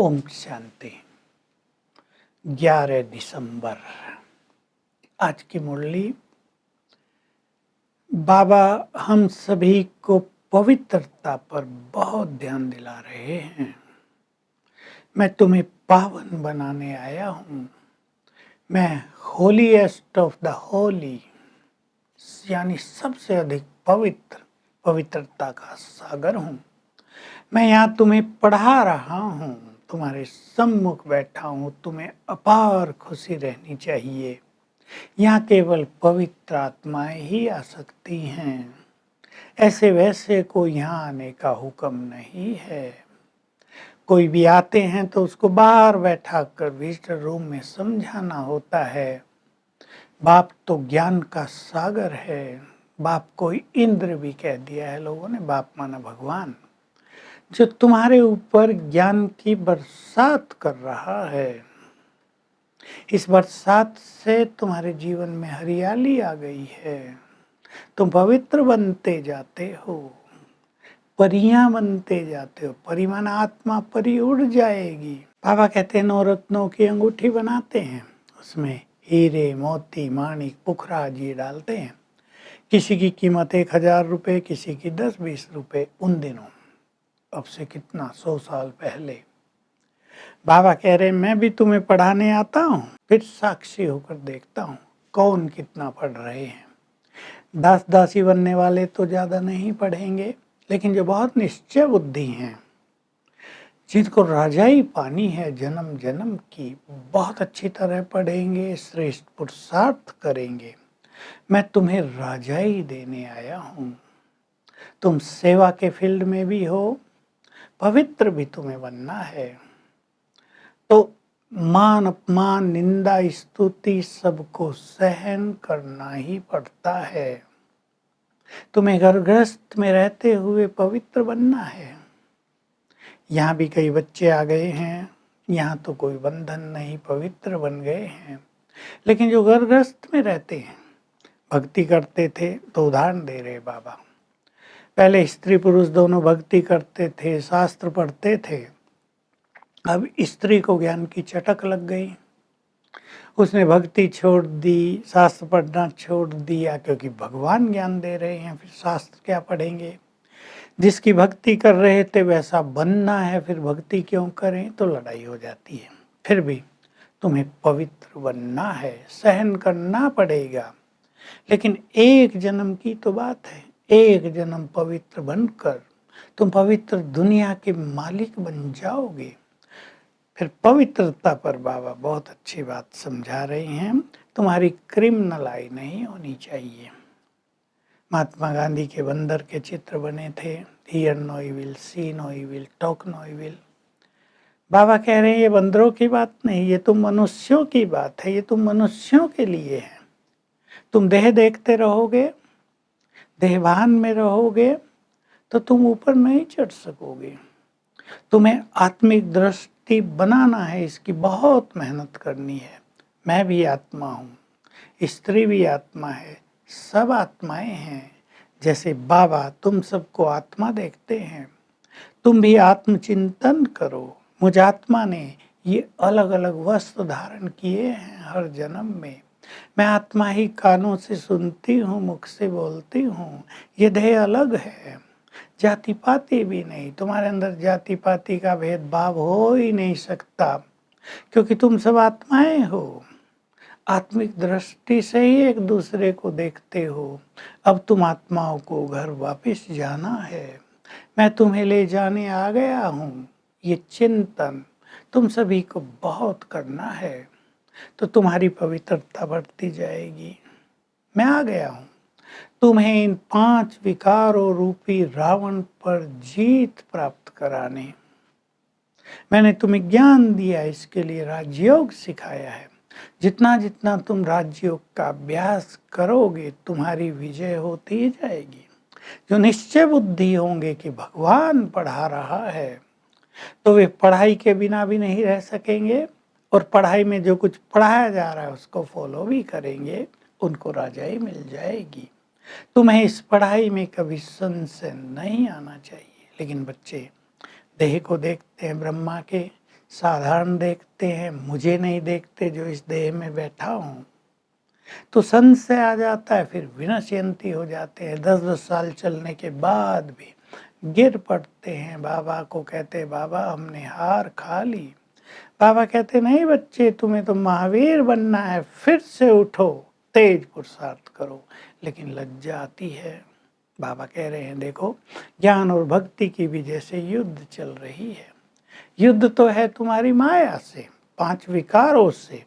ओम शांति। 11 दिसंबर। आज की मुरली बाबा हम सभी को पवित्रता पर बहुत ध्यान दिला रहे हैं। मैं तुम्हें पावन बनाने आया हूँ। मैं होलीएस्ट ऑफ द होली यानी सबसे अधिक पवित्रता का सागर हूँ। मैं यहाँ तुम्हें पढ़ा रहा हूँ, तुम्हारे सम्मुख बैठा हूँ। तुम्हें अपार खुशी रहनी चाहिए। यहाँ केवल पवित्र आत्माएं ही आ सकती हैं। ऐसे वैसे को यहाँ आने का हुक्म नहीं है। कोई भी आते हैं तो उसको बाहर बैठा कर विजिटर रूम में समझाना होता है। बाप तो ज्ञान का सागर है। बाप को इंद्र भी कह दिया है लोगों ने। बाप माना भगवान, जो तुम्हारे ऊपर ज्ञान की बरसात कर रहा है। इस बरसात से तुम्हारे जीवन में हरियाली आ गई है। तुम पवित्र बनते जाते हो, परियां बनते जाते हो। परी माना आत्मा, परी उड़ जाएगी। बाबा कहते हैं नवरत्नों की अंगूठी बनाते हैं, उसमें हीरे मोती माणिक पुखराज ये डालते हैं। किसी की कीमत 1000 रुपये, किसी की 10-20 रुपये। उन दिनों, अब से कितना 100 साल पहले बाबा कह रहे हैं मैं भी तुम्हें पढ़ाने आता हूँ, फिर साक्षी होकर देखता हूँ कौन कितना पढ़ रहे हैं। दास दासी बनने वाले तो ज़्यादा नहीं पढ़ेंगे, लेकिन जो बहुत निश्चय बुद्धि हैं, जिनको राजाई पानी है जन्म जन्म की, बहुत अच्छी तरह पढ़ेंगे, श्रेष्ठ पुरुषार्थ करेंगे। मैं तुम्हें राजाई देने आया हूँ। तुम सेवा के फील्ड में भी हो, पवित्र भी तुम्हें बनना है। तो मान अपमान निंदा स्तुति सबको सहन करना ही पड़ता है। तुम्हें घर गृहस्थ में रहते हुए पवित्र बनना है। यहाँ भी कई बच्चे आ गए हैं, यहाँ तो कोई बंधन नहीं, पवित्र बन गए हैं। लेकिन जो घर गृहस्थ में रहते हैं, भक्ति करते थे, तो उदाहरण दे रहे बाबा। पहले स्त्री पुरुष दोनों भक्ति करते थे, शास्त्र पढ़ते थे। अब स्त्री को ज्ञान की चटक लग गई, उसने भक्ति छोड़ दी, शास्त्र पढ़ना छोड़ दिया, क्योंकि भगवान ज्ञान दे रहे हैं, फिर शास्त्र क्या पढ़ेंगे। जिसकी भक्ति कर रहे थे वैसा बनना है, फिर भक्ति क्यों करें, तो लड़ाई हो जाती है। फिर भी तुम्हें पवित्र बनना है, सहन करना पड़ेगा। लेकिन एक जन्म की तो बात है, एक जन्म पवित्र बनकर तुम पवित्र दुनिया के मालिक बन जाओगे। फिर पवित्रता पर बाबा बहुत अच्छी बात समझा रहे हैं। तुम्हारी क्रिमिनल आई नहीं होनी चाहिए। महात्मा गांधी के बंदर के चित्र बने थे, hear no evil, see no evil, talk no evil. बाबा कह रहे हैं ये बंदरों की बात नहीं, ये तुम मनुष्यों की बात है, ये तुम मनुष्यों के लिए है। तुम देह देखते रहोगे, देहभान में रहोगे, तो तुम ऊपर नहीं चढ़ सकोगे। तुम्हें आत्मिक दृष्टि बनाना है, इसकी बहुत मेहनत करनी है। मैं भी आत्मा हूँ, स्त्री भी आत्मा है, सब आत्माएं हैं। जैसे बाबा तुम सबको आत्मा देखते हैं, तुम भी आत्मचिंतन करो। मुझ आत्मा ने ये अलग अलग वस्त्र धारण किए हैं हर जन्म में। मैं आत्मा ही कानों से सुनती हूँ, मुख से बोलती हूँ। ये देह अलग है, जाति पाति भी नहीं। तुम्हारे अंदर जाति पाति का भेदभाव हो ही नहीं सकता, क्योंकि तुम सब आत्माएं हो। आत्मिक दृष्टि से ही एक दूसरे को देखते हो। अब तुम आत्माओं को घर वापस जाना है। मैं तुम्हें ले जाने आ गया हूँ। ये चिंतन तुम सभी को बहुत करना है, तो तुम्हारी पवित्रता बढ़ती जाएगी। मैं आ गया हूँ तुम्हें इन 5 विकारों रूपी रावण पर जीत प्राप्त कराने। मैंने तुम्हें ज्ञान दिया, इसके लिए राजयोग सिखाया है। जितना जितना तुम राजयोग का अभ्यास करोगे, तुम्हारी विजय होती ही जाएगी। जो निश्चय बुद्धि होंगे कि भगवान पढ़ा रहा है, तो वे पढ़ाई के बिना भी नहीं रह सकेंगे, और पढ़ाई में जो कुछ पढ़ाया जा रहा है उसको फॉलो भी करेंगे, उनको राजाई मिल जाएगी। तुम्हें इस पढ़ाई में कभी संशय नहीं आना चाहिए। लेकिन बच्चे देह को देखते हैं ब्रह्मा के, साधारण देखते हैं, मुझे नहीं देखते जो इस देह में बैठा हूँ। तो संशय आ जाता है, फिर विनश्यंती हो जाते हैं। 10-10 साल चलने के बाद भी गिर पड़ते हैं, बाबा को कहते बाबा हमने हार खा ली। बाबा कहते नहीं बच्चे, तुम्हें तो महावीर बनना है, फिर से उठो, तेज पुरुषार्थ करो। लेकिन लज्जा आती है। बाबा कह रहे हैं देखो, ज्ञान और भक्ति की भी जैसे युद्ध चल रही है। युद्ध तो है तुम्हारी माया से, 5 विकारों से,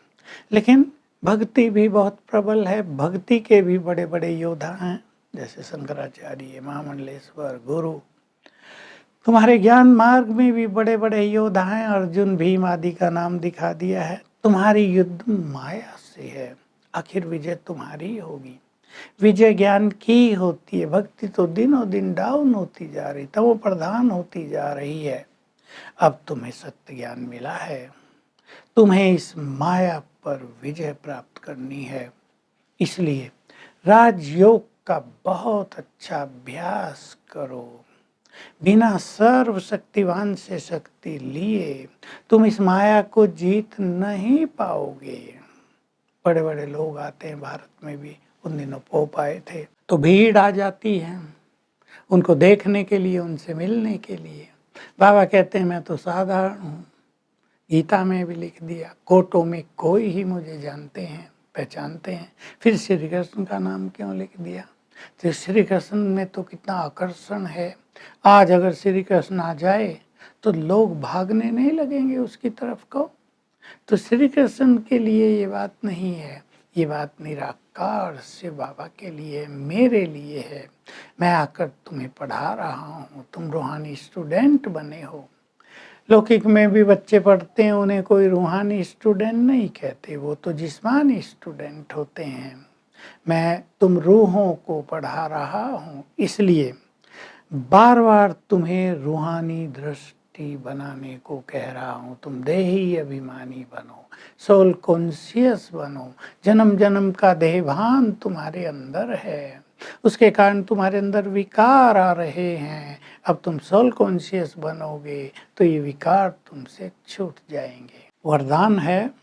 लेकिन भक्ति भी बहुत प्रबल है। भक्ति के भी बड़े बड़े योद्धा हैं, जैसे शंकराचार्य, महामंडलेश्वर, गुरु। तुम्हारे ज्ञान मार्ग में भी बड़े बड़े योद्धा हैं, अर्जुन, भीम आदि का नाम दिखा दिया है। तुम्हारी युद्ध माया से है, आखिर विजय तुम्हारी होगी। विजय ज्ञान की होती है, भक्ति तो दिनों दिन डाउन होती जा रही, तमो प्रधान होती जा रही है। अब तुम्हें सत्य ज्ञान मिला है, तुम्हें इस माया पर विजय प्राप्त करनी है। इसलिए राजयोग का बहुत अच्छा अभ्यास करो। बिना सर्वशक्तिवान से शक्ति लिए तुम इस माया को जीत नहीं पाओगे। बड़े बड़े लोग आते हैं, भारत में भी उन दिनों पोप आए थे, तो भीड़ आ जाती है उनको देखने के लिए, उनसे मिलने के लिए। बाबा कहते हैं मैं तो साधारण हूँ। गीता में भी लिख दिया, कोटों में कोई ही मुझे जानते हैं, पहचानते हैं। फिर श्री कृष्ण का नाम क्यों लिख दिया? तो श्री कृष्ण में तो कितना आकर्षण है। आज अगर श्री कृष्ण आ जाए तो लोग भागने नहीं लगेंगे उसकी तरफ को। तो श्री कृष्ण के लिए ये बात नहीं है, ये बात निराकार से बाबा के लिए, मेरे लिए है। मैं आकर तुम्हें पढ़ा रहा हूँ, तुम रूहानी स्टूडेंट बने हो। लौकिक में भी बच्चे पढ़ते हैं, उन्हें कोई रूहानी स्टूडेंट नहीं कहते, वो तो जिस्मानी स्टूडेंट होते हैं। तुम रूहों को पढ़ा रहा हूँ, इसलिए बार बार तुम्हें रूहानी दृष्टि बनाने को कह रहा हूँ। तुम देही अभिमानी बनो, सोल कॉन्शियस बनो। जन्म जन्म का देहभान तुम्हारे अंदर है, उसके कारण तुम्हारे अंदर विकार आ रहे हैं। अब तुम सोल कॉन्शियस बनोगे तो ये विकार तुमसे छूट जाएंगे। वरदान है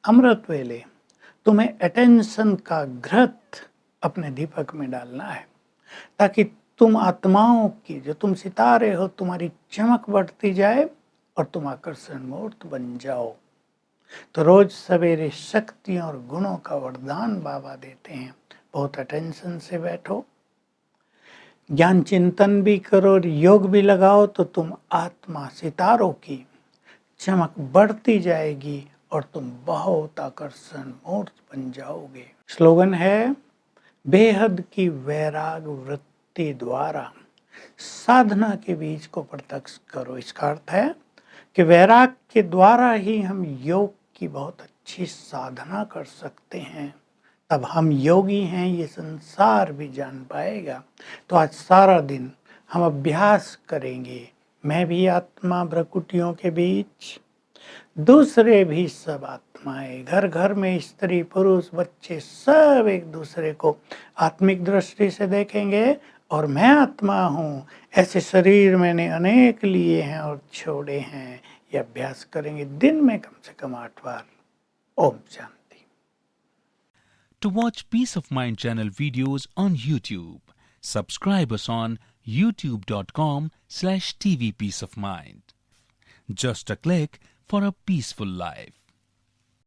अमृत वेले, तुम्हें अटेंशन का घृत अपने दीपक में डालना है, ताकि तुम आत्माओं की, जो तुम सितारे हो, तुम्हारी चमक बढ़ती जाए और तुम आकर्षण मूर्त बन जाओ। तो रोज सवेरे शक्तियों और गुणों का वरदान बाबा देते हैं। बहुत अटेंशन से बैठो, ज्ञान चिंतन भी करो और योग भी लगाओ, तो तुम आत्मा सितारों की चमक बढ़ती जाएगी और तुम बहुत आकर्षण मूर्त बन जाओगे। स्लोगन है, बेहद की वैराग वृत्ति द्वारा साधना के बीज को प्रत्यक्ष करो। इसका अर्थ है कि वैराग के द्वारा ही हम योग की बहुत अच्छी साधना कर सकते हैं, तब हम योगी हैं ये संसार भी जान पाएगा। तो आज सारा दिन हम अभ्यास करेंगे, मैं भी आत्मा भ्रकुटियों के बीच, दूसरे भी सब आत्माएं, घर घर में स्त्री पुरुष बच्चे सब एक दूसरे को आत्मिक दृष्टि से देखेंगे और मैं आत्मा हूँ, ऐसे शरीर मैंने अनेक लिए हैं और छोड़े हैं। ये अभ्यास करेंगे दिन में कम से कम 8 बार। Om Shanti. To watch Peace of Mind channel videos on YouTube, subscribe us on youtube.com/tvpeaceofmind. Just a click for a peaceful life.